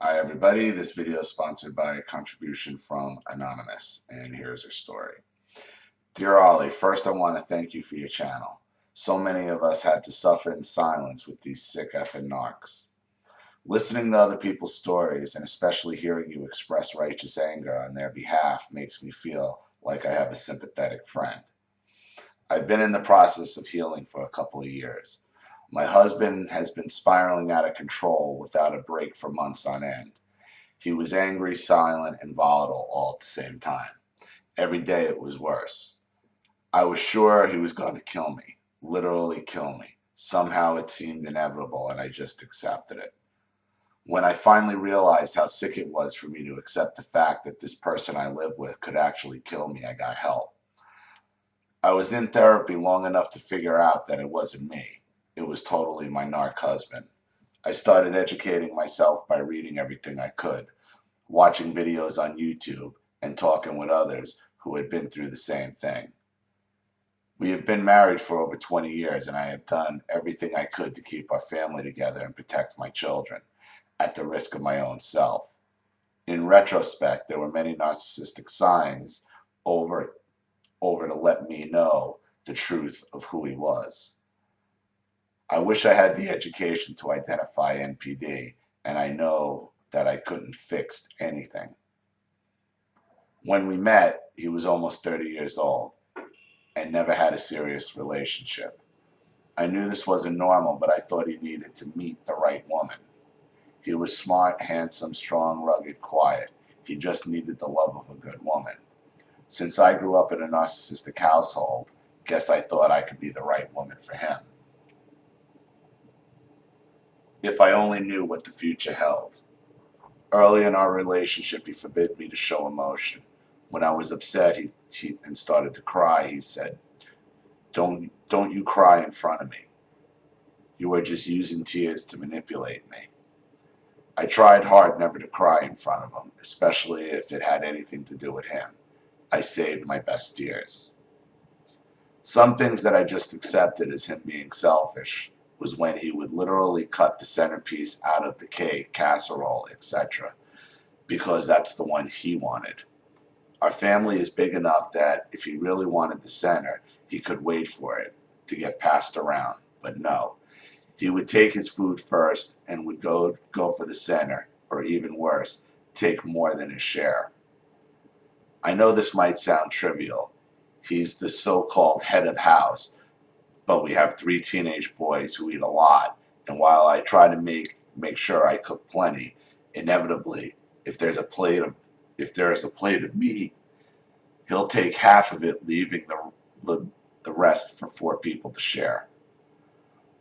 Hi everybody, this video is sponsored by a contribution from Anonymous, and here's her story. Dear Ollie, first I want to thank you for your channel. So many of us had to suffer in silence with these sick effing narcs. Listening to other people's stories, and especially hearing you express righteous anger on their behalf, makes me feel like I have a sympathetic friend. I've been in the process of healing for a couple of years. My husband has been spiraling out of control without a break for months on end. He was angry, silent, and volatile all at the same time. Every day it was worse. I was sure he was going to kill me, literally kill me. Somehow it seemed inevitable, and I just accepted it. When I finally realized how sick it was for me to accept the fact that this person I live with could actually kill me, I got help. I was in therapy long enough to figure out that it wasn't me. It was totally my narc husband. I started educating myself by reading everything I could, watching videos on YouTube, and talking with others who had been through the same thing. We have been married for over 20 years, and I have done everything I could to keep our family together and protect my children, at the risk of my own self. In retrospect, there were many narcissistic signs over to let me know the truth of who he was. I wish I had the education to identify NPD, and I know that I couldn't fix anything. When we met, he was almost 30 years old and never had a serious relationship. I knew this wasn't normal, but I thought he needed to meet the right woman. He was smart, handsome, strong, rugged, quiet. He just needed the love of a good woman. Since I grew up in a narcissistic household, guess I thought I could be the right woman for him. If I only knew what the future held. Early in our relationship, he forbid me to show emotion. When I was upset and started to cry, he said, don't you cry in front of me. You are just using tears to manipulate me. I tried hard never to cry in front of him, especially if it had anything to do with him. I saved my best tears. Some things that I just accepted as him being selfish was when he would literally cut the centerpiece out of the cake, casserole, etc., because that's the one he wanted. Our family is big enough that if he really wanted the center, he could wait for it to get passed around. But no, he would take his food first and would go for the center, or even worse, take more than his share. I know this might sound trivial. He's the so-called head of house, but we have 3 teenage boys who eat a lot, and while I try to make sure I cook plenty, inevitably, if there is a plate of meat, he'll take half of it, leaving the rest for 4 people to share.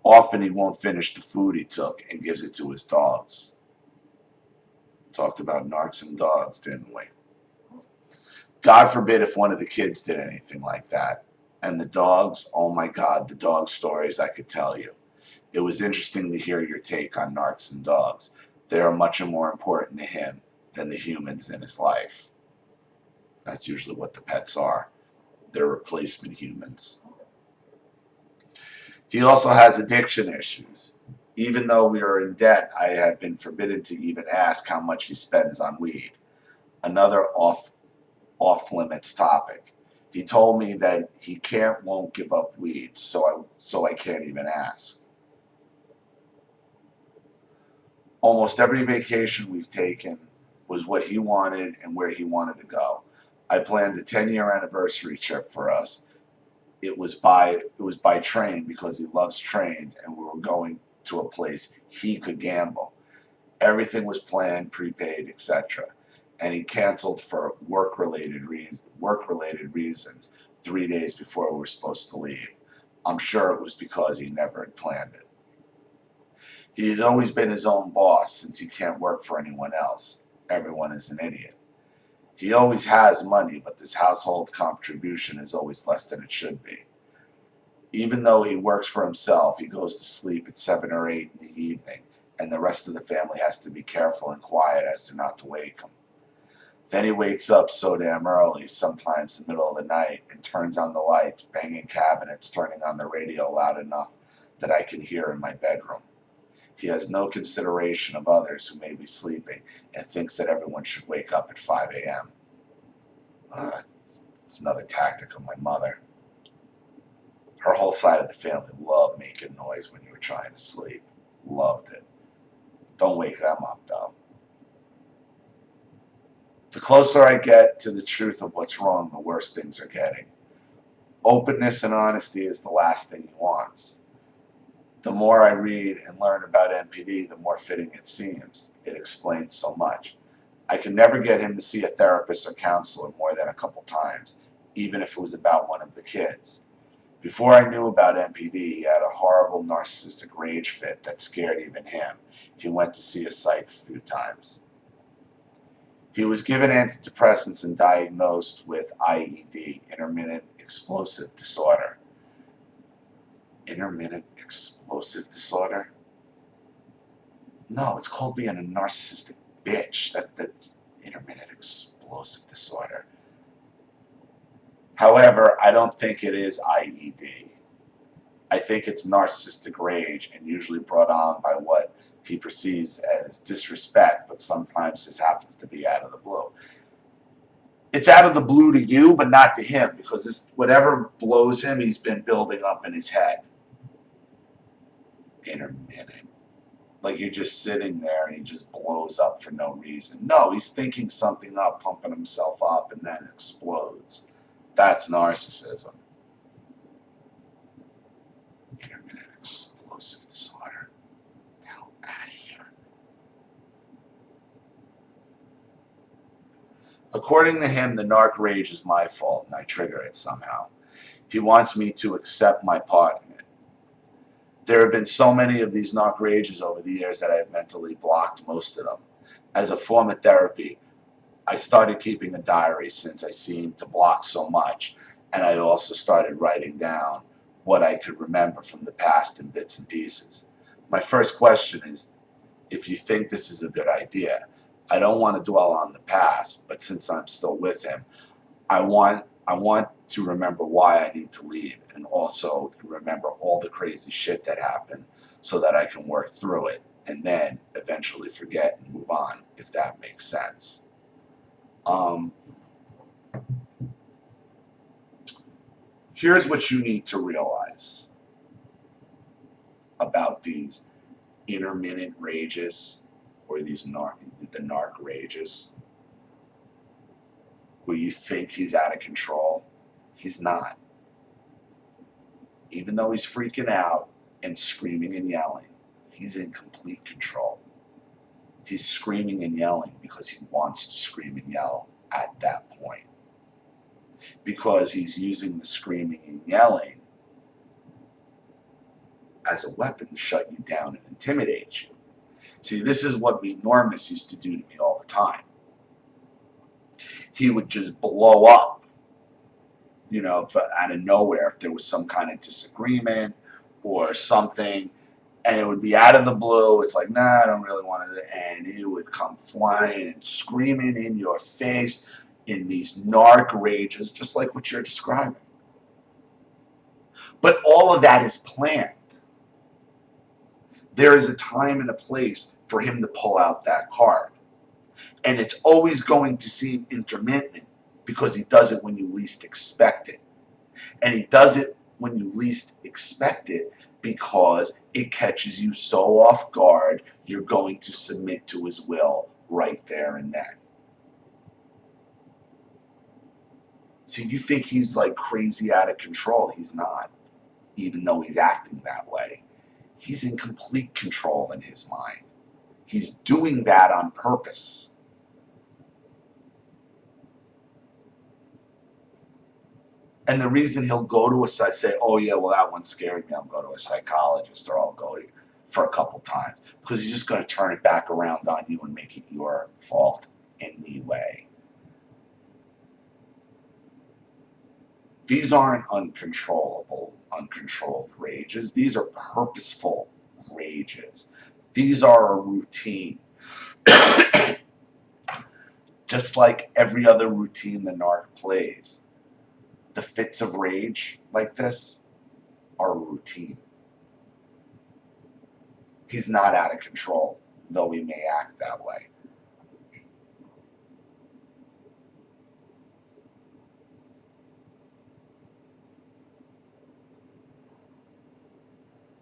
Often he won't finish the food he took and gives it to his dogs. Talked about narcs and dogs, didn't we? God forbid if one of the kids did anything like that. And the dogs, oh my God, the dog stories I could tell you. It was interesting to hear your take on narcs and dogs. They are much more important to him than the humans in his life. That's usually what the pets are. They're replacement humans. He also has addiction issues. Even though we are in debt, I have been forbidden to even ask how much he spends on weed. Another off-limits topic. He told me that he won't give up weed, so I can't even ask. Almost every vacation we've taken was what he wanted and where he wanted to go. I planned a 10-year anniversary trip for us. It was by train because he loves trains, and we were going to a place he could gamble. Everything was planned, prepaid, etc. And he canceled for work-related reasons 3 days before we were supposed to leave. I'm sure it was because he never had planned it. He has always been his own boss since he can't work for anyone else. Everyone is an idiot. He always has money, but this household contribution is always less than it should be. Even though he works for himself, he goes to sleep at 7 or 8 in the evening, and the rest of the family has to be careful and quiet as to not to wake him. Then he wakes up so damn early, sometimes in the middle of the night, and turns on the lights, banging cabinets, turning on the radio loud enough that I can hear in my bedroom. He has no consideration of others who may be sleeping and thinks that everyone should wake up at 5 a.m. It's another tactic of my mother. Her whole side of the family loved making noise when you were trying to sleep. Loved it. Don't wake them up, though. The closer I get to the truth of what's wrong, the worse things are getting. Openness and honesty is the last thing he wants. The more I read and learn about NPD, the more fitting it seems. It explains so much. I could never get him to see a therapist or counselor more than a couple times, even if it was about one of the kids. Before I knew about NPD, he had a horrible narcissistic rage fit that scared even him. He went to see a psych a few times. He was given antidepressants and diagnosed with IED, intermittent explosive disorder. Intermittent explosive disorder? No, it's called being a narcissistic bitch. That's intermittent explosive disorder. However, I don't think it is IED. I think it's narcissistic rage, and usually brought on by what he perceives as disrespect, but sometimes this happens to be out of the blue. It's out of the blue to you, but not to him, because whatever blows him, he's been building up in his head. Intermittent. Like you're just sitting there and he just blows up for no reason. No, he's thinking something up, pumping himself up, and then explodes. That's narcissism. Intermittent explosive disorder. Get the hell out of here. According to him, the narc rage is my fault and I trigger it somehow. He wants me to accept my part in it. There have been so many of these narc rages over the years that I've mentally blocked most of them. As a form of therapy, I started keeping a diary since I seemed to block so much, and I also started writing down what I could remember from the past in bits and pieces. My first question is, if you think this is a good idea. I don't want to dwell on the past, but since I'm still with him, I want to remember why I need to leave, and also to remember all the crazy shit that happened so that I can work through it and then eventually forget and move on, if that makes sense. Here's what you need to realize about these intermittent rages, or the narc rages, where you think he's out of control. He's not. Even though he's freaking out and screaming and yelling, he's in complete control. He's screaming and yelling because he wants to scream and yell at that point. Because he's using the screaming and yelling as a weapon to shut you down and intimidate you. See, this is what Enormous used to do to me all the time. He would just blow up, out of nowhere, if there was some kind of disagreement or something, and it would be out of the blue. It's like, nah, I don't really want to, and he would come flying and screaming in your face in these narc rages, just like what you're describing. But all of that is planned. There is a time and a place for him to pull out that card. And it's always going to seem intermittent because he does it when you least expect it. And he does it when you least expect it because it catches you so off guard, you're going to submit to his will right there and then. See, you think he's like crazy out of control. He's not, even though he's acting that way. He's in complete control in his mind. He's doing that on purpose. And the reason he'll go to say, oh yeah, well that one scared me, I'll go to a psychologist, or I'll go for a couple times, because he's just going to turn it back around on you and make it your fault anyway. These aren't uncontrolled rages. These are purposeful rages. These are a routine. Just like every other routine the narc plays. The fits of rage like this are a routine. He's not out of control, though he may act that way.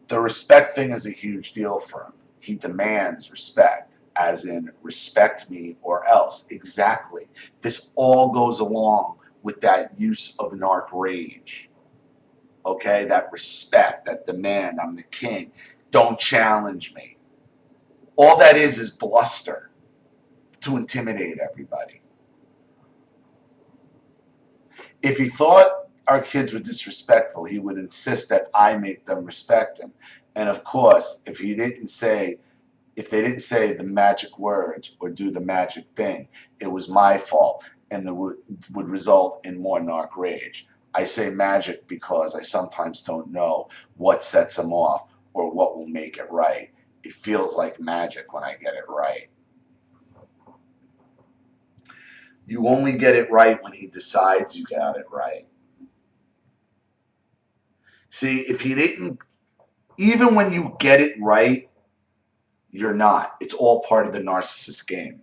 The respect thing is a huge deal for him. He demands respect, as in respect me or else. Exactly. This all goes along with that use of narc rage. Okay? That respect, that demand. I'm the king. Don't challenge me. All that is bluster to intimidate everybody. If he thought our kids were disrespectful, he would insist that I make them respect him. And of course, if they didn't say the magic words or do the magic thing, it was my fault, and that would result in more narc rage. I say magic because I sometimes don't know what sets him off or what will make it right. It feels like magic when I get it right. You only get it right when he decides you got it right. See, if he didn't, even when you get it right, you're not. It's all part of the narcissist game.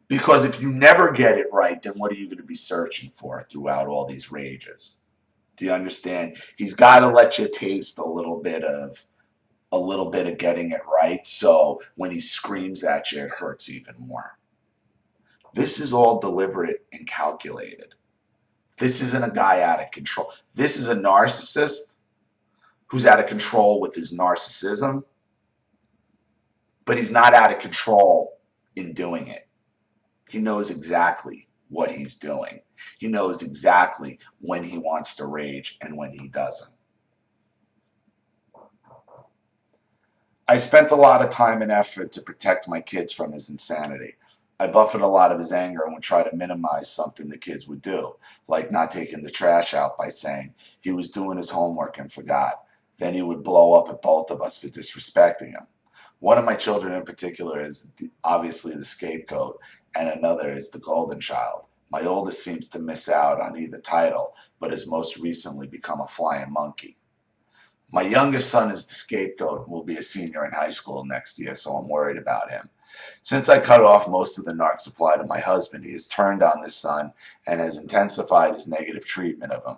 Because if you never get it right, then what are you going to be searching for throughout all these rages? Do you understand? He's got to let you taste a little bit of getting it right, so when he screams at you, it hurts even more. This is all deliberate and calculated. This isn't a guy out of control. This is a narcissist who's out of control with his narcissism, but he's not out of control in doing it. He knows exactly what he's doing. He knows exactly when he wants to rage and when he doesn't. I spent a lot of time and effort to protect my kids from his insanity. I buffered a lot of his anger and would try to minimize something the kids would do, like not taking the trash out by saying he was doing his homework and forgot. Then he would blow up at both of us for disrespecting him. One of my children in particular is obviously the scapegoat, and another is the golden child. My oldest seems to miss out on either title, but has most recently become a flying monkey. My youngest son is the scapegoat and will be a senior in high school next year, so I'm worried about him. Since I cut off most of the narc supply to my husband, he has turned on this son and has intensified his negative treatment of him.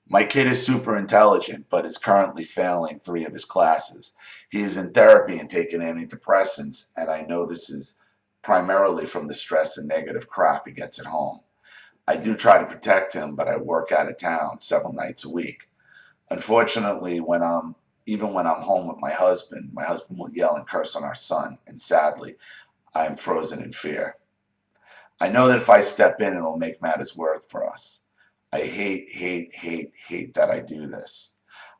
My kid is super intelligent, but is currently failing 3 of his classes. He is in therapy and taking antidepressants, and I know this is primarily from the stress and negative crap he gets at home. I do try to protect him, but I work out of town several nights a week. Unfortunately, even when I'm home with my husband will yell and curse on our son, and sadly, I am frozen in fear. I know that if I step in, it will make matters worse for us. I hate that I do this.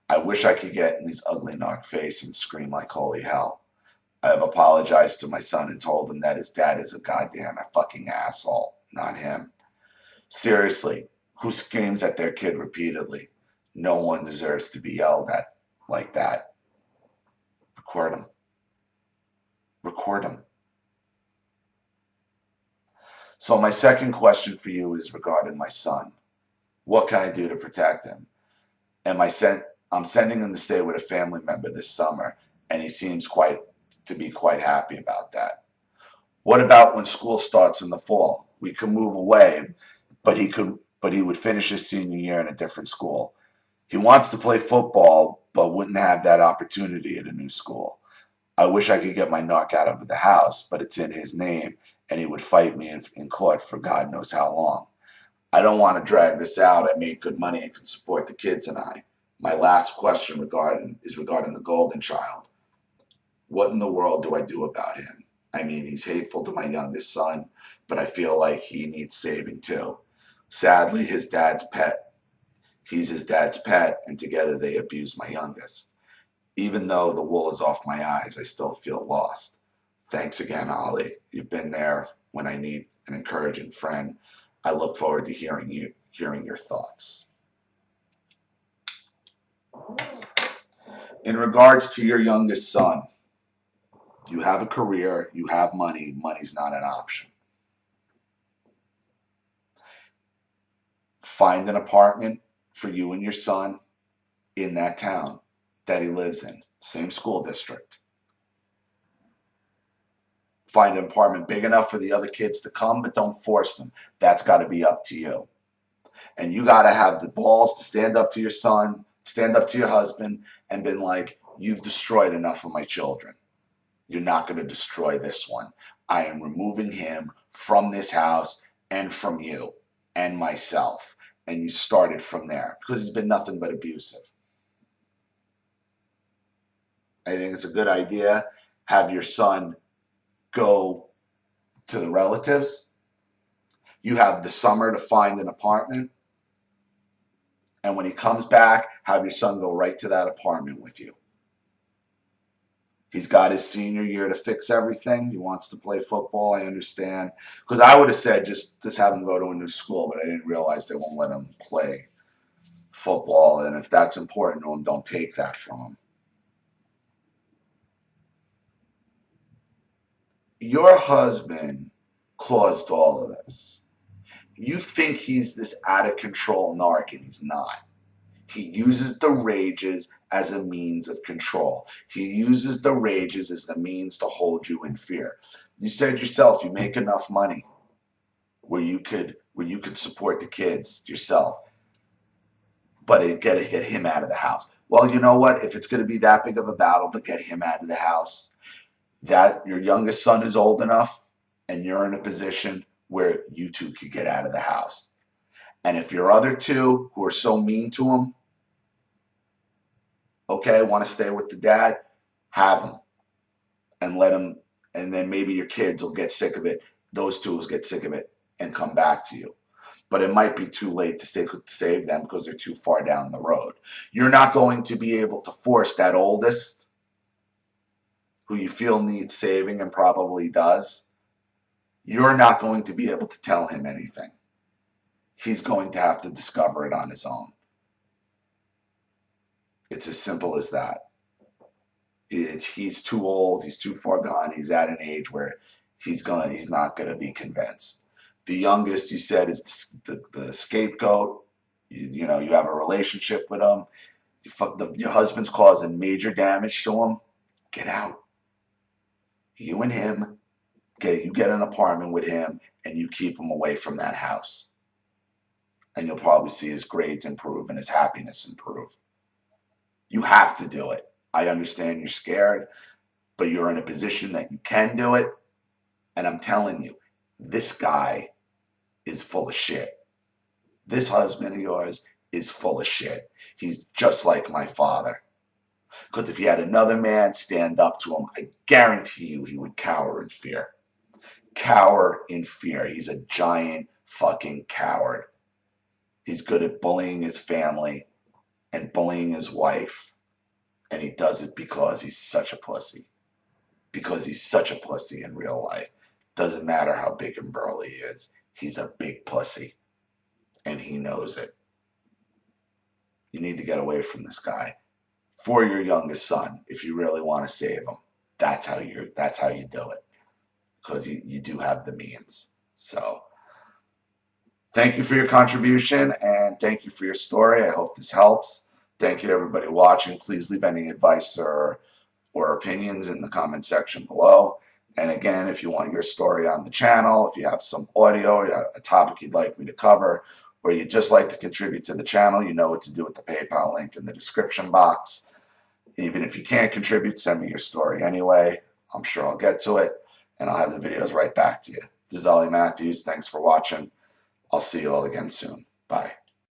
I wish I could get in his ugly knocked face and scream like holy hell. I have apologized to my son and told him that his dad is a goddamn fucking asshole, not him. Seriously, who screams at their kid repeatedly? No one deserves to be yelled at like that. Record him. Record him. So my second question for you is regarding my son. What can I do to protect him? I'm sending him to stay with a family member this summer, and he seems to be quite happy about that. What about when school starts in the fall? We could move away, but he would finish his senior year in a different school. He wants to play football, but wouldn't have that opportunity at a new school. I wish I could get my knock out of the house, but it's in his name, and he would fight me in court for God knows how long. I don't want to drag this out. I made good money and can support the kids and I. My last question is regarding the golden child. What in the world do I do about him? I mean, he's hateful to my youngest son, but I feel like he needs saving too. Sadly, he's his dad's pet, and together they abuse my youngest. Even though the wool is off my eyes, I still feel lost. Thanks again, Ollie. You've been there when I need an encouraging friend. I look forward to hearing your thoughts. In regards to your youngest son, you have a career, you have money, money's not an option. Find an apartment for you and your son in that town that he lives in. Same school district. Find an apartment big enough for the other kids to come, but don't force them. That's got to be up to you. And you got to have the balls to stand up to your son, stand up to your husband, and been like, you've destroyed enough of my children. You're not going to destroy this one. I am removing him from this house and from you and myself. And you started from there because he's been nothing but abusive. I think it's a good idea. Have your son go to the relatives. You have the summer to find an apartment. And when he comes back, have your son go right to that apartment with you. He's got his senior year to fix everything. He wants to play football. I understand. Because I would have said just have him go to a new school, but I didn't realize they won't let him play football. And if that's important to him, don't take that from him. Your husband caused all of this. You think he's this out of control narc, and he's not. He uses the rages as a means of control. He uses the rages as the means to hold you in fear. You said yourself, you make enough money where you could support the kids yourself, but it got to get him out of the house. Well, you know what? If it's going to be that big of a battle to get him out of the house, that your youngest son is old enough and you're in a position where you two could get out of the house. And if your other two who are so mean to him, okay, want to stay with the dad, have them and let them, and then maybe your kids will get sick of it. Those two will get sick of it and come back to you. But it might be too late to save them because they're too far down the road. You're not going to be able to force that oldest, who you feel needs saving and probably does. You're not going to be able to tell him anything. He's going to have to discover it on his own. It's as simple as that. He's too old. He's too far gone. He's at an age where he's not going to be convinced. The youngest, you said, is the scapegoat. You have a relationship with him. Your husband's causing major damage to him. Get out. You and him, you get an apartment with him, and you keep him away from that house. And you'll probably see his grades improve and his happiness improve. You have to do it. I understand you're scared, but you're in a position that you can do it. And I'm telling you, this guy is full of shit. This husband of yours is full of shit. He's just like my father. Because if he had another man stand up to him, I guarantee you he would cower in fear. Cower in fear. He's a giant fucking coward. He's good at bullying his family and bullying his wife. And he does it because he's such a pussy. Because he's such a pussy in real life. Doesn't matter how big and burly he is. He's a big pussy. And he knows it. You need to get away from this guy. For your youngest son, if you really want to save him. That's how you do it. Because you do have the means. So thank you for your contribution and thank you for your story. I hope this helps. Thank you to everybody watching. Please leave any advice or opinions in the comment section below. And again, if you want your story on the channel, if you have some audio, a topic you'd like me to cover, or you'd just like to contribute to the channel, you know what to do with the PayPal link in the description box. Even if you can't contribute, send me your story anyway. I'm sure I'll get to it, and I'll have the videos right back to you. This is Ollie Matthews. Thanks for watching. I'll see you all again soon. Bye.